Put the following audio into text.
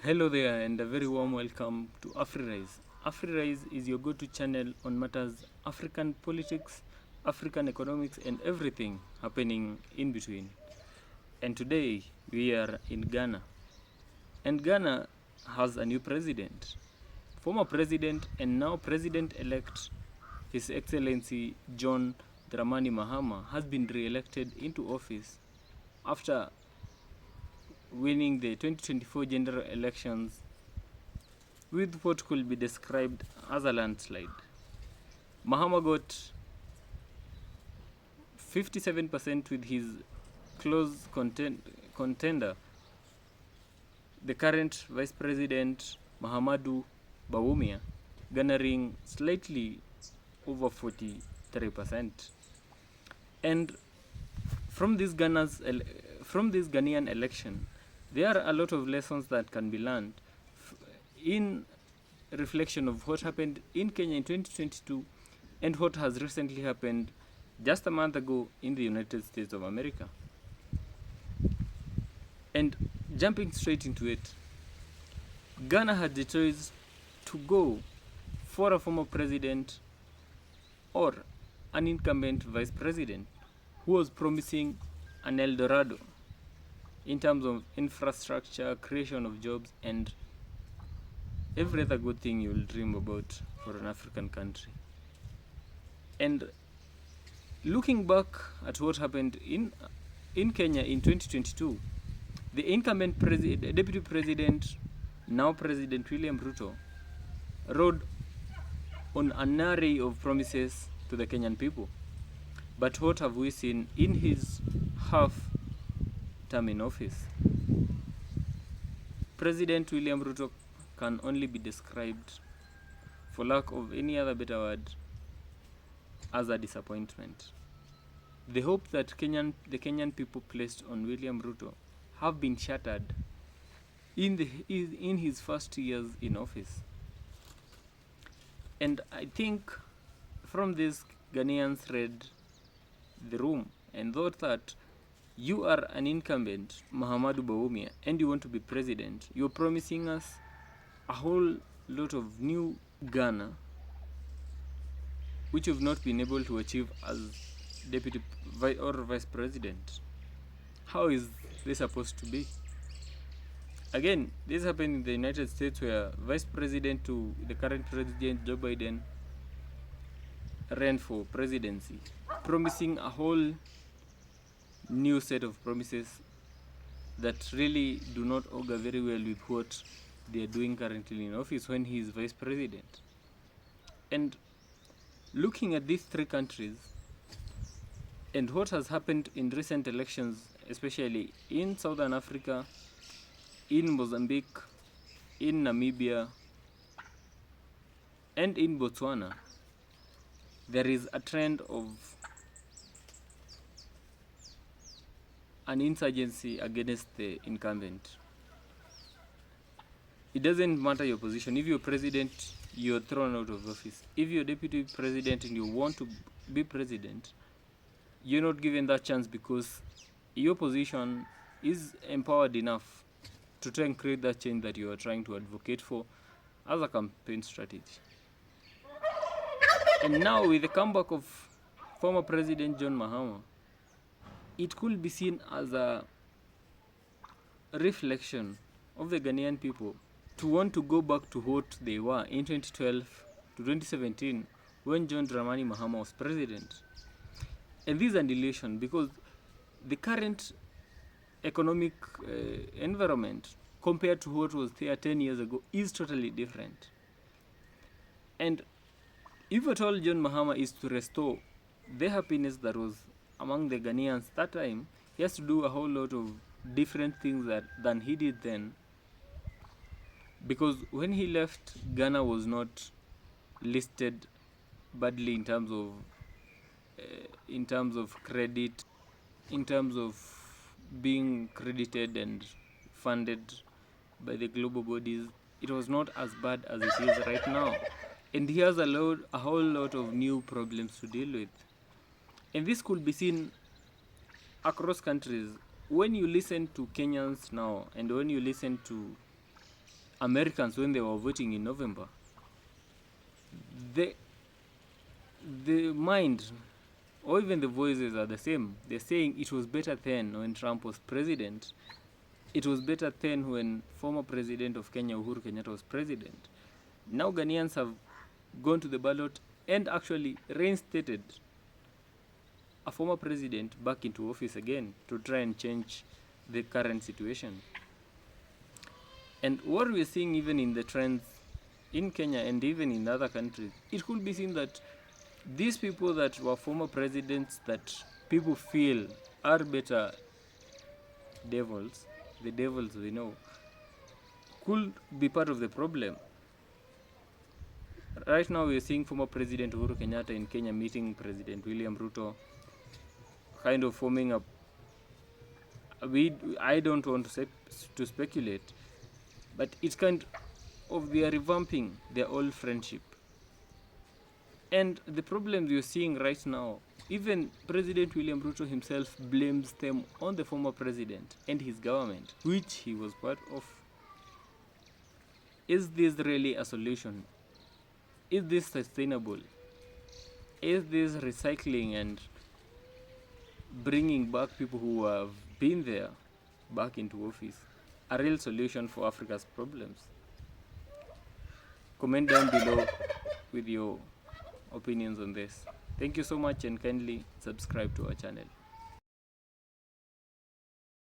Hello there, and a very warm welcome to AfriRise. AfriRise is your go to channel on matters African politics, African economics, and everything happening in between. And today we are in Ghana. And Ghana has a new president. Former president and now president elect, His Excellency John Dramani Mahama, has been re elected into office after winning the 2024 general elections with what could be described as a landslide. Mahama got 57% with his close contender, the current Vice President Mahamudu Bawumia, garnering slightly over 43%. And from this Ghanaian election, there are a lot of lessons that can be learned in reflection of what happened in Kenya in 2022 and what has recently happened just a month ago in the United States of America. And jumping straight into it, Ghana had the choice to go for a former president or an incumbent vice president who was promising an El Dorado in terms of infrastructure, creation of jobs, and every other good thing you'll dream about for an African country. And looking back at what happened in Kenya in 2022, the incumbent deputy president, now President William Ruto, rode on an array of promises to the Kenyan people. But what have we seen in his half term in office? President William Ruto can only be described, for lack of any other better word, as a disappointment. The hope that the Kenyan people placed on William Ruto have been shattered in his first years in office. And I think from this, Ghanaians read the room and thought that you are an incumbent, Mahamudu Bawumia, and you want to be president. You're promising us a whole lot of new Ghana, which you've not been able to achieve as deputy or vice president. How is this supposed to be? Again, this happened in the United States, where vice president to the current president Joe Biden ran for presidency, promising a whole new set of promises that really do not augur very well with what they are doing currently in office when he is vice president. And looking at these three countries and what has happened in recent elections, especially in Southern Africa, in Mozambique, in Namibia, and in Botswana, there is a trend of an insurgency against the incumbent. It doesn't matter your position. If you're president, you're thrown out of office. If you're deputy president and you want to be president, you're not given that chance because your position is empowered enough to try and create that change that you are trying to advocate for as a campaign strategy. And now, with the comeback of former President John Mahama, it could be seen as a reflection of the Ghanaian people to want to go back to what they were in 2012 to 2017 when John Dramani Mahama was president. And this is an illusion because the current economic environment compared to what was there 10 years ago is totally different. And if at all John Mahama is to restore the happiness that was among the Ghanaians that time, he has to do a whole lot of different things than he did then. Because when he left, Ghana was not listed badly in terms of credit, in terms of being credited and funded by the global bodies. It was not as bad as it is right now. And he has a whole lot of new problems to deal with. And this could be seen across countries. When you listen to Kenyans now and when you listen to Americans when they were voting in November. The mind or even the voices are the same. They're saying it was better then when Trump was president. It was better then when former president of Kenya, Uhuru Kenyatta, was president. Now Ghanaians have gone to the ballot and actually reinstated a former president back into office again to try and change the current situation. And what we're seeing even in the trends in Kenya and even in other countries, it could be seen that these people that were former presidents that people feel are better devils, the devils we know, could be part of the problem. Right now we're seeing former President Uhuru Kenyatta in Kenya meeting President William Ruto, kind of forming a... I don't want to speculate, but it's kind of they are revamping their old friendship. And the problem we're seeing right now, even President William Ruto himself blames them on the former president and his government, which he was part of. Is this really a solution? Is this sustainable? Is this recycling and bringing back people who have been there back into office a real solution for Africa's problems? Comment down below with your opinions on this. Thank you so much, and kindly subscribe to our channel.